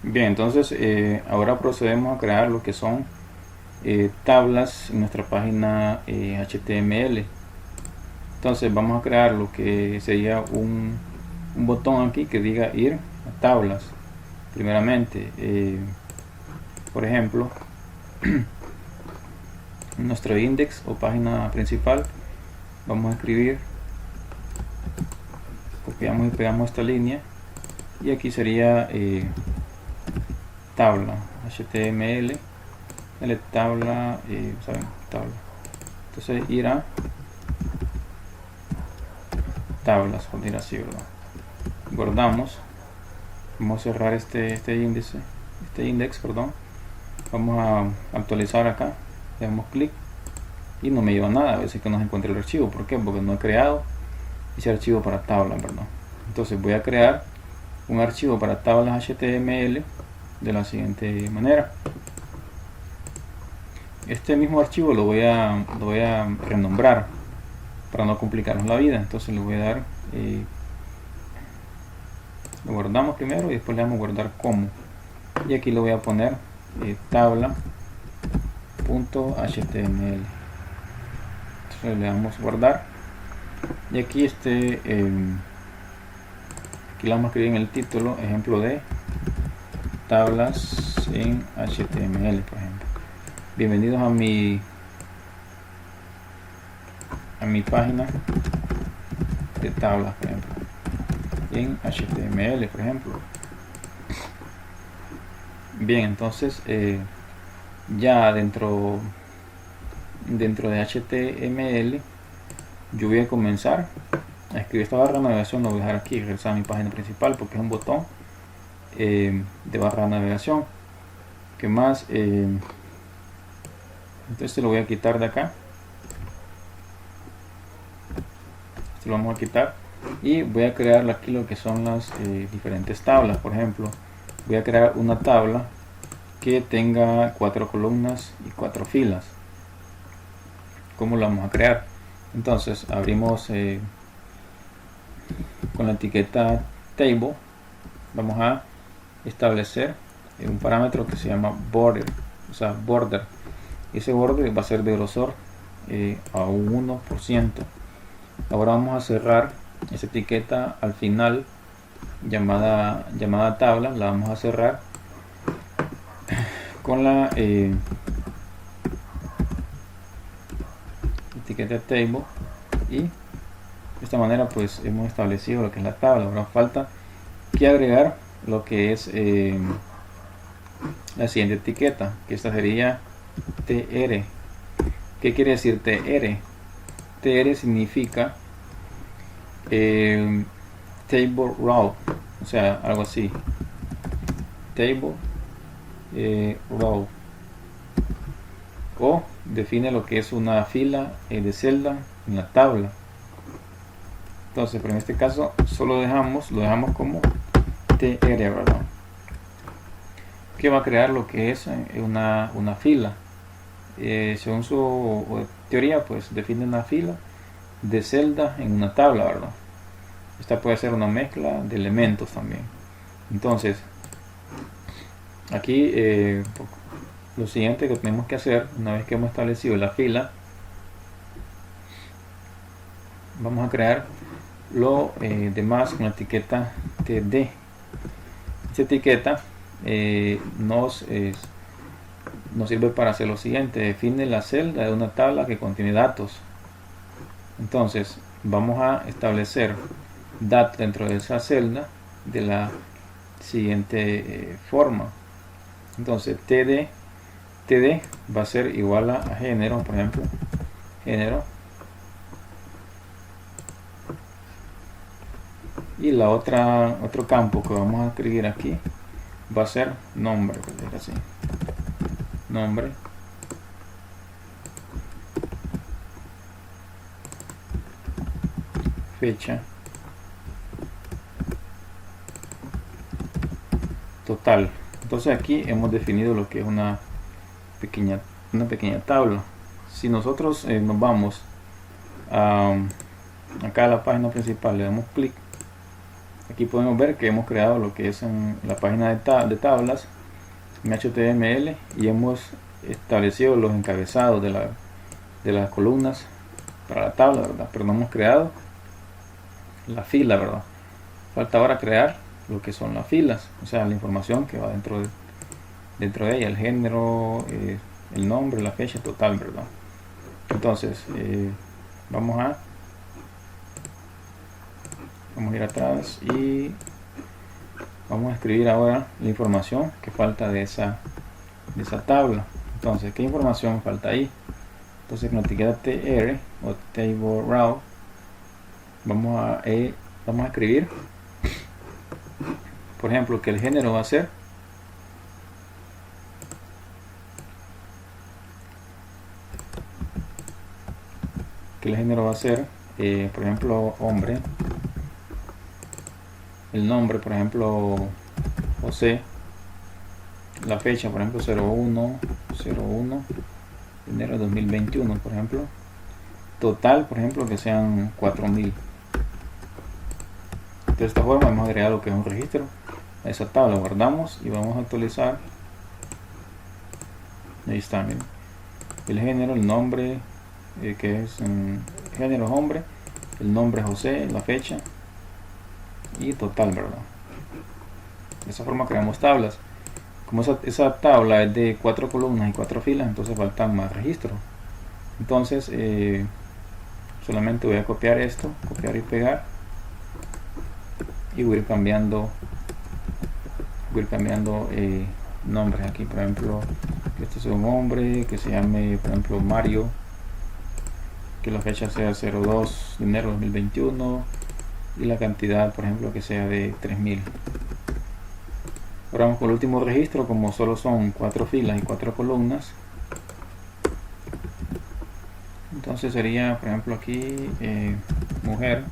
Bien, entonces ahora procedemos a crear lo que son tablas en nuestra página HTML. Entonces vamos a crear lo que sería un botón aquí que diga ir a tablas. Primeramente, por ejemplo, en nuestro index o página principal vamos a escribir, copiamos y pegamos esta línea, y aquí sería tabla HTML, tabla, ¿saben? Tabla. Entonces ir a tablas, por decir así, ¿verdad? Guardamos, vamos a cerrar este index, perdón. Vamos a actualizar acá, le damos clic y no me lleva nada. A veces que no se encuentra el archivo. ¿Por qué? Porque no he creado ese archivo para tablas, ¿verdad? Entonces voy a crear un archivo para tablas HTML de la siguiente manera. Este mismo archivo lo voy a renombrar para no complicarnos la vida. Entonces le voy a dar, lo guardamos primero y después le damos a guardar como, y aquí le voy a poner tabla.html. Entonces le damos guardar, y aquí aquí le vamos a escribir en el título ejemplo de tablas en HTML, por ejemplo. Bienvenidos a mi página de tablas, por ejemplo, en HTML, por ejemplo. Bien, entonces ya dentro de HTML yo voy a comenzar a escribir esta barra de navegación. Lo voy a dejar aquí, regresar a mi página principal, porque es un botón de barra de navegación. ¿Qué más? Entonces lo voy a quitar de acá. Esto lo vamos a quitar y voy a crear aquí lo que son las diferentes tablas. Por ejemplo, voy a crear una tabla que tenga 4 columnas y 4 filas. ¿Cómo lo vamos a crear? Entonces abrimos con la etiqueta table, vamos a establecer un parámetro que se llama border, o sea, border. Ese border va a ser de grosor a un 1%. Ahora vamos a cerrar esa etiqueta al final llamada tabla. La vamos a cerrar con la etiqueta table, y de esta manera pues hemos establecido lo que es la tabla. Ahora falta que agregar lo que es la siguiente etiqueta, que esta sería tr. ¿Qué quiere decir tr? tr significa table row, o sea, algo así, table row, o define lo que es una fila de celda en la tabla. Entonces, pero en este caso solo lo dejamos como tr, ¿verdad? Que va a crear lo que es una fila. Según su teoría, pues define una fila de celdas en una tabla, ¿verdad? Esta puede ser una mezcla de elementos también. Entonces, aquí lo siguiente que tenemos que hacer, una vez que hemos establecido la fila, vamos a crear lo demás con la etiqueta td. Esta etiqueta nos sirve para hacer lo siguiente: define la celda de una tabla que contiene datos. Entonces vamos a establecer datos dentro de esa celda de la siguiente forma. Entonces td va a ser igual a género, por ejemplo, género, y la otro campo que vamos a escribir aquí va a ser nombre, así, nombre, fecha, total. Entonces aquí hemos definido lo que es una pequeña tabla. Si nosotros nos vamos acá a la página principal, le damos clic aquí podemos ver que hemos creado lo que es en la página de tablas en HTML y hemos establecido los encabezados de las columnas para la tabla, ¿verdad? Pero no hemos creado la fila, ¿verdad? Falta ahora crear lo que son las filas, o sea, la información que va dentro de ella, el género, el nombre, la fecha total, ¿verdad? Entonces vamos a ir atrás y vamos a escribir ahora la información que falta de esa tabla. Entonces, ¿qué información falta ahí? Entonces, con la etiqueta tr o table row vamos a escribir, por ejemplo, que el género va a ser por ejemplo, hombre. El nombre, por ejemplo, José. La fecha, por ejemplo, 01 de enero de 2021, por ejemplo. Total, por ejemplo, que sean 4000. De esta forma hemos agregado lo que es un registro a esa tabla. Guardamos y vamos a actualizar. Ahí está, miren. El género, el nombre, que es género hombre, el nombre José, la fecha y total, ¿verdad? De esa forma creamos tablas. Como esa tabla es de 4 columnas y 4 filas, entonces faltan más registros. Entonces solamente voy a copiar esto, copiar y pegar, y voy a ir cambiando nombres aquí. Por ejemplo, que este sea un hombre, que se llame, por ejemplo, Mario, que la fecha sea 02 de enero de 2021 y la cantidad, por ejemplo, que sea de 3000. Ahora vamos con el último registro. Como solo son 4 filas y 4 columnas, entonces sería, por ejemplo, aquí mujer,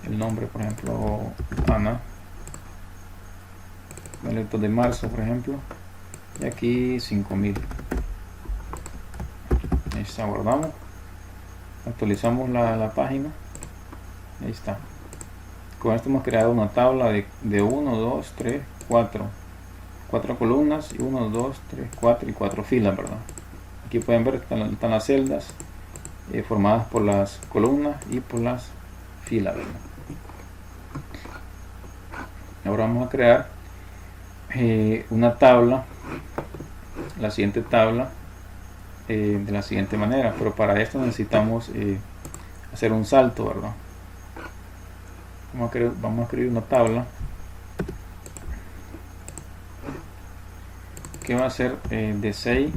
el nombre, por ejemplo, Ana, el 8 de marzo, por ejemplo, y aquí 5000. Ahí está, guardamos, actualizamos la página. Ahí está. Con esto hemos creado una tabla de 1, 2, 3, 4 columnas y 1, 2, 3, 4 y 4 filas, ¿verdad? Aquí pueden ver que están las celdas formadas por las columnas y por las filas, ¿verdad? Ahora vamos a crear una tabla, la siguiente tabla, de la siguiente manera, pero para esto necesitamos hacer un salto, ¿verdad? Vamos a escribir una tabla que va a ser de 6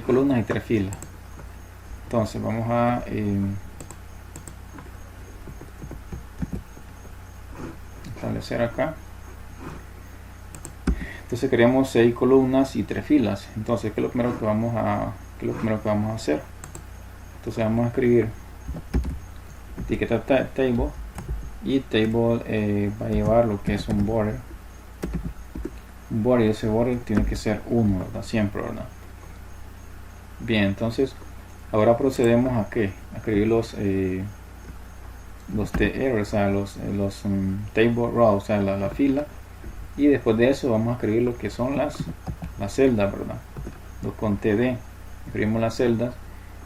columnas y 3 filas. Entonces vamos a establecer acá. Entonces queremos 6 columnas y 3 filas. Entonces, ¿qué es lo primero que vamos a hacer? Entonces vamos a escribir etiqueta table, y table va a llevar lo que es un border. Ese border tiene que ser 1, ¿verdad? Siempre, ¿verdad? Bien, entonces ahora procedemos a escribir los tr, o sea, los table row, o sea, la fila, y después de eso vamos a escribir lo que son las celdas, ¿verdad? Los con td, escribimos las celdas.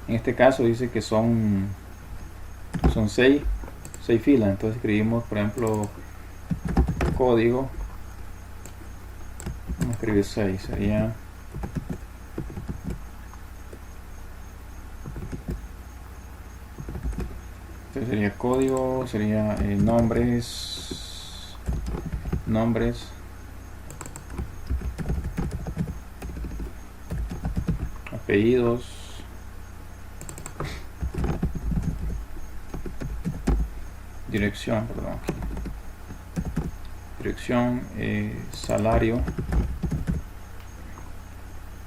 En este caso dice que son 6 filas, entonces escribimos, por ejemplo, código, vamos a escribir 6, sería código, sería nombres, apellidos, dirección, salario.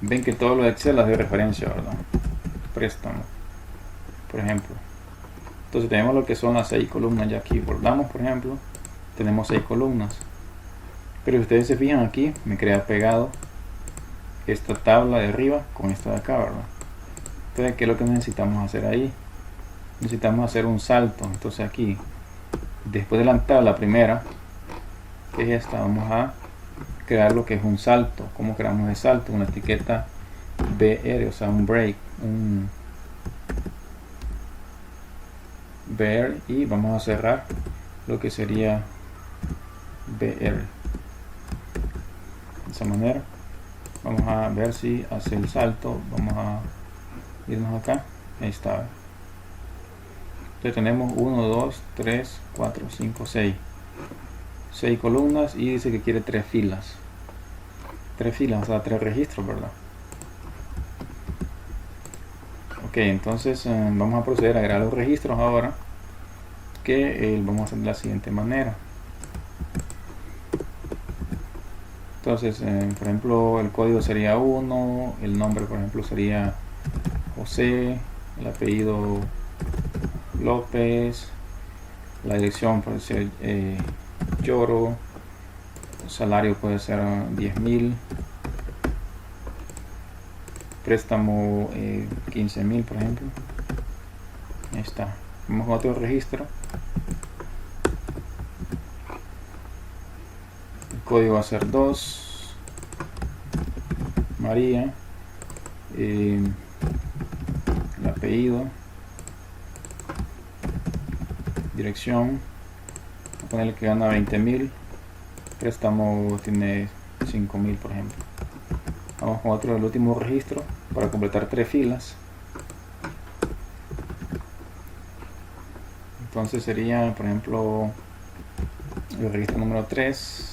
Ven que todo lo de Excel es de referencia, ¿verdad? Préstamo, por ejemplo. Entonces tenemos lo que son las 6 columnas ya aquí. Guardamos, por ejemplo, tenemos 6 columnas. Pero si ustedes se fijan aquí, me crea pegado esta tabla de arriba con esta de acá, ¿verdad? Entonces, ¿qué es lo que necesitamos hacer ahí? Necesitamos hacer un salto. Entonces aquí después de la tabla primera, que es esta, vamos a crear lo que es un salto. ¿Cómo creamos el salto? Una etiqueta BR, o sea, un break, un BR, y vamos a cerrar lo que sería BR. De esa manera vamos a ver si hace el salto. Vamos a irnos acá. Ahí está. Entonces tenemos 1, 2, 3, 4, 5, 6 columnas, y dice que quiere 3 filas. 3 filas, o sea, 3 registros, ¿verdad? Ok, entonces vamos a proceder a agregar los registros ahora, que vamos a hacer de la siguiente manera. Entonces, por ejemplo, el código sería 1, el nombre, por ejemplo, sería José, el apellido López, la dirección puede ser Lloro, el salario puede ser 10.000, préstamo 15.000, por ejemplo. Ahí está. Vamos a otro registro. El código va a ser 2, María, el apellido, dirección, voy a ponerle que gana 20.000, préstamo tiene 5.000, por ejemplo. Vamos con otro, el último registro, para completar 3 filas. Entonces sería, por ejemplo, el registro número 3,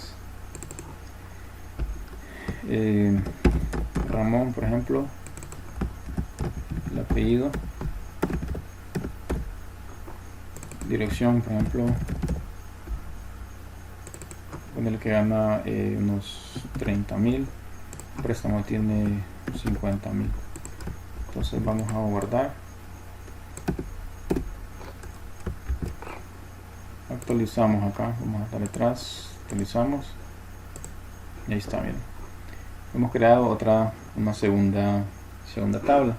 Ramón, por ejemplo, el apellido, dirección, por ejemplo, con el que gana unos 30.000, préstamo tiene 50.000. Entonces vamos a guardar, actualizamos acá, vamos a darle atrás, actualizamos, y ahí está, miren. Hemos creado una segunda tabla.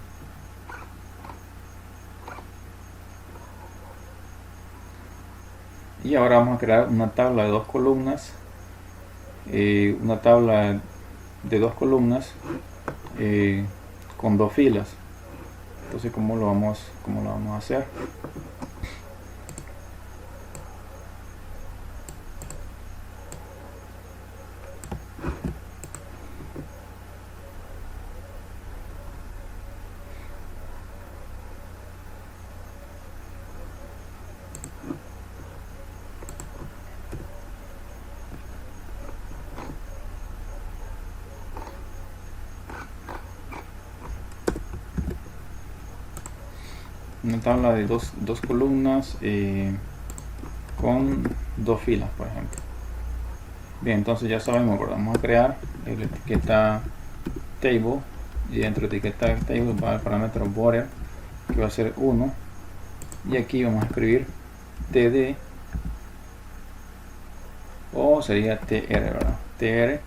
Y ahora vamos a crear una tabla de 2 columnas, una tabla de 2 columnas con 2 filas. Entonces, ¿cómo lo vamos a hacer? Una tabla de dos columnas con 2 filas, por ejemplo. Bien, entonces ya sabemos, vamos a crear la etiqueta table, y dentro de la etiqueta table va el parámetro border, que va a ser 1, y aquí vamos a escribir td, o sería tr, ¿verdad? Tr,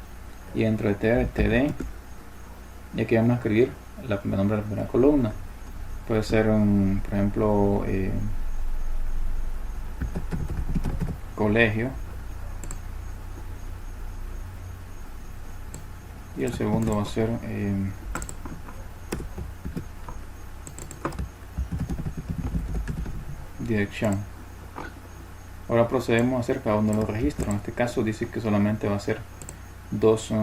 y dentro de tr, td, y aquí vamos a escribir el nombre de la primera columna. Puede ser por ejemplo, colegio, y el segundo va a ser dirección. Ahora procedemos a hacer cada uno de los registros. En este caso dice que solamente va a ser dos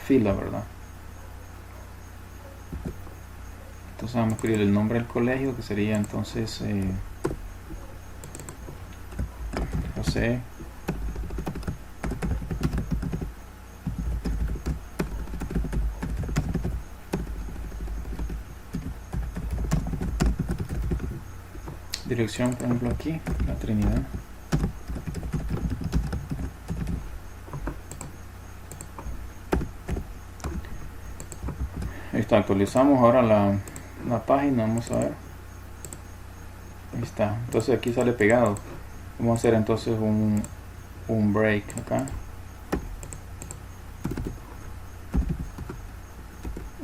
filas, ¿verdad? Entonces vamos a escribir el nombre del colegio, que sería entonces José dirección, por ejemplo, aquí la Trinidad. Ahí está, actualizamos ahora la página, vamos a ver. Ahí está, entonces aquí sale pegado. Vamos a hacer entonces un break acá,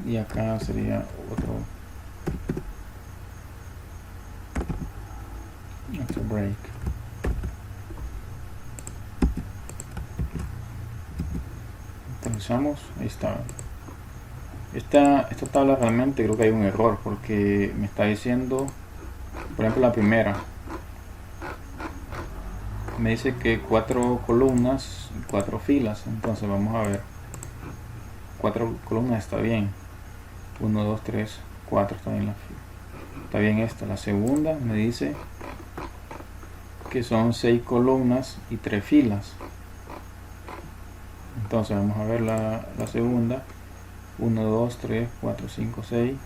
y acá sería otro actualizamos. Ahí está. Esta tabla realmente creo que hay un error, porque me está diciendo, por ejemplo, la primera me dice que 4 columnas y 4 filas. Entonces vamos a ver, 4 columnas está bien, 1, 2, 3, 4 está bien, está bien esta. La segunda me dice que son 6 columnas y 3 filas. Entonces vamos a ver la segunda, 1, 2, 3, 4, 5, 6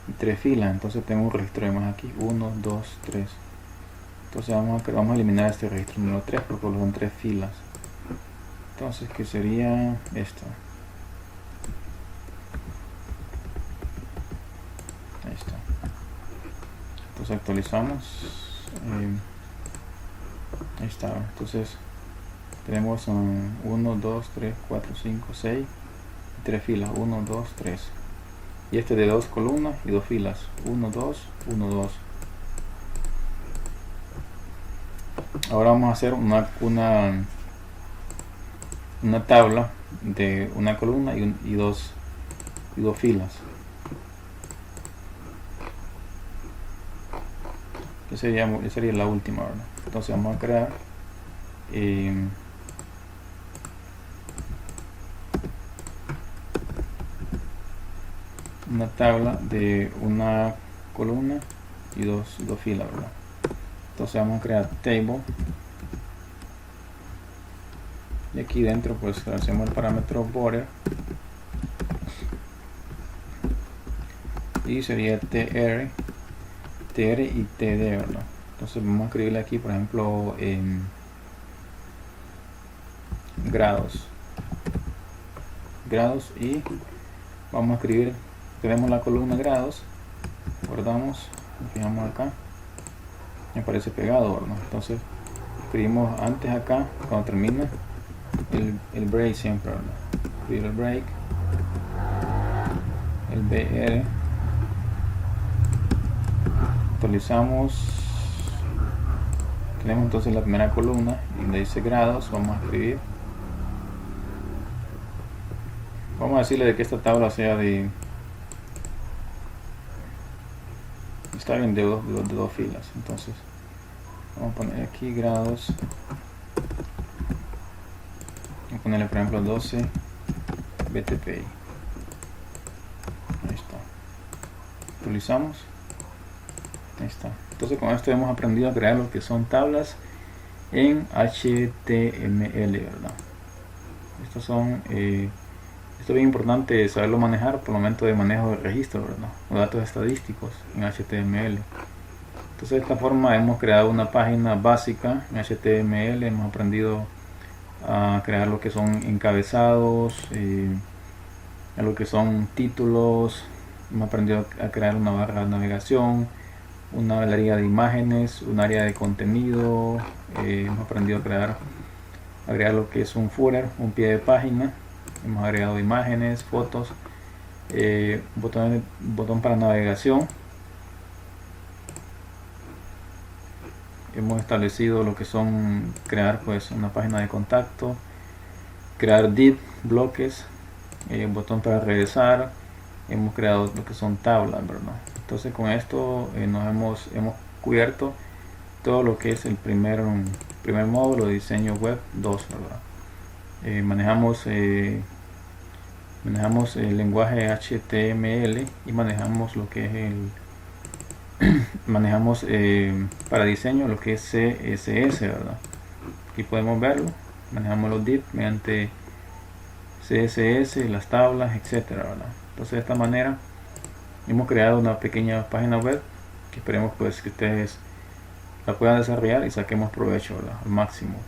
y 3 filas. Entonces tengo un registro de más aquí, 1, 2, 3. Entonces vamos a eliminar este registro número 3 porque son 3 filas. Entonces, ¿qué sería esto? Ahí está. Entonces actualizamos. Ahí está. Entonces tenemos 1, 2, 3, 4, 5, 6 y 3 filas. 1, 2, 3. Y este de 2 columnas y 2 filas. 1, 2, 1, 2. Ahora vamos a hacer una tabla de una columna y dos filas. Esa sería la última, ¿verdad? Entonces vamos a crear una tabla de una columna y dos filas, ¿verdad? Entonces vamos a crear table, y aquí dentro pues hacemos el parámetro border y sería tr y td, ¿verdad? Entonces vamos a escribirle aquí, por ejemplo, en grados, y vamos a escribir, tenemos la columna grados, guardamos, nos fijamos acá, me parece pegado, ¿verdad? Entonces escribimos antes acá, cuando termina el break siempre, ¿verdad? Escribir el break, el br, actualizamos, tenemos entonces la primera columna y donde dice grados, vamos a escribir, vamos a decirle de que esta tabla sea de, está bien, de dos filas. Entonces vamos a poner aquí grados, voy a ponerle por ejemplo 12 BTPI. Ahí está, actualizamos. Ahí está. Entonces con esto hemos aprendido a crear lo que son tablas en HTML, ¿verdad? Estos son esto es bien importante saberlo manejar por el momento de manejo de registro, ¿verdad? O datos estadísticos en HTML. Entonces de esta forma hemos creado una página básica en HTML, hemos aprendido a crear lo que son encabezados, a lo que son títulos, hemos aprendido a crear una barra de navegación, una galería de imágenes, un área de contenido, hemos aprendido a crear lo que es un footer, un pie de página, hemos agregado imágenes, fotos, botón para navegación, hemos establecido lo que son crear pues una página de contacto, crear div, bloques, botón para regresar, hemos creado lo que son tablas, ¿verdad? Entonces con esto hemos cubierto todo lo que es el primer módulo de diseño web 2, ¿verdad? Manejamos el lenguaje HTML y manejamos lo que es manejamos para diseño lo que es CSS, ¿verdad? Aquí podemos verlo, manejamos los div mediante CSS, las tablas, etcétera, ¿verdad? Entonces de esta manera hemos creado una pequeña página web que esperemos pues que ustedes la puedan desarrollar y saquemos provecho, ¿verdad? Al máximo.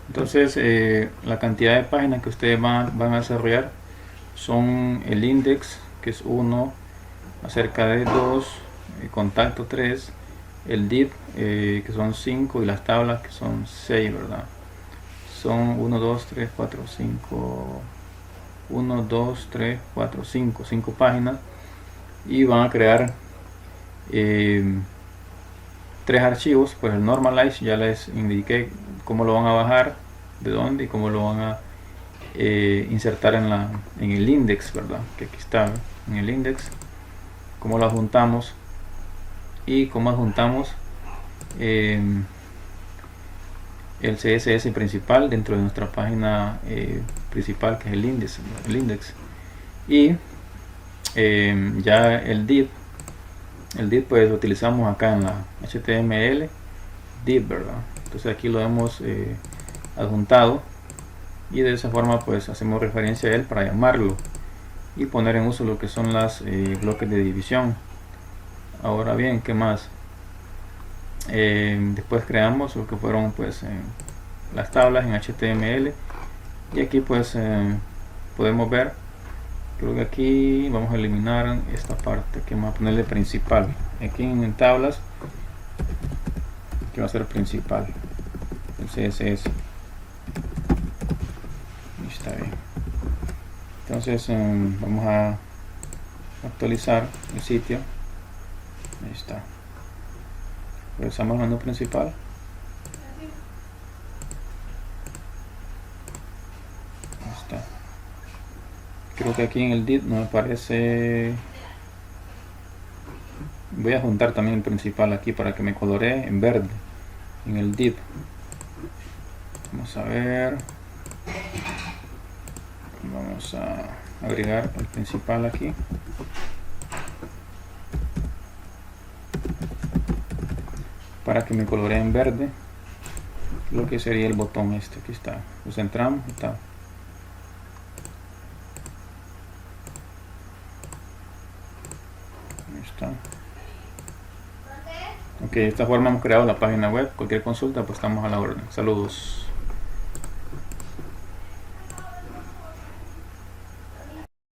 Entonces la cantidad de páginas que ustedes van a desarrollar son el index, que es 1, acerca de 2, contacto 3, el div que son 5 y las tablas que son 6, ¿verdad? Son 1, 2, 3, 4, 5, 1, 2, 3, 4, 5 páginas, y van a crear 3 archivos. Pues el normalize ya les indiqué cómo lo van a bajar, de dónde y cómo lo van a insertar en el index, verdad, que aquí está en el index, cómo lo adjuntamos y cómo adjuntamos el CSS principal dentro de nuestra página principal, que es el index. Y ya el div pues lo utilizamos acá en la HTML div, verdad. Entonces aquí lo hemos adjuntado y de esa forma pues hacemos referencia a él para llamarlo y poner en uso lo que son las bloques de división. Ahora bien, ¿qué más? Después creamos lo que fueron pues las tablas en HTML y aquí pues podemos ver, creo que aquí vamos a eliminar esta parte que vamos a ponerle principal. Aquí en tablas que va a ser principal, el CSS. Y está bien. Entonces vamos a actualizar el sitio. Ahí está. Regresamos al menú principal. Ahí está. Creo que aquí en el div no me parece. Voy a juntar también el principal aquí para que me coloree en verde en el div. Vamos a ver. Vamos a agregar el principal aquí. Para que me coloree en verde lo que sería el botón este. Aquí está. Lo centramos. Está. Ahí está. Ok, de esta forma hemos creado la página web. Cualquier consulta pues estamos a la orden. Saludos.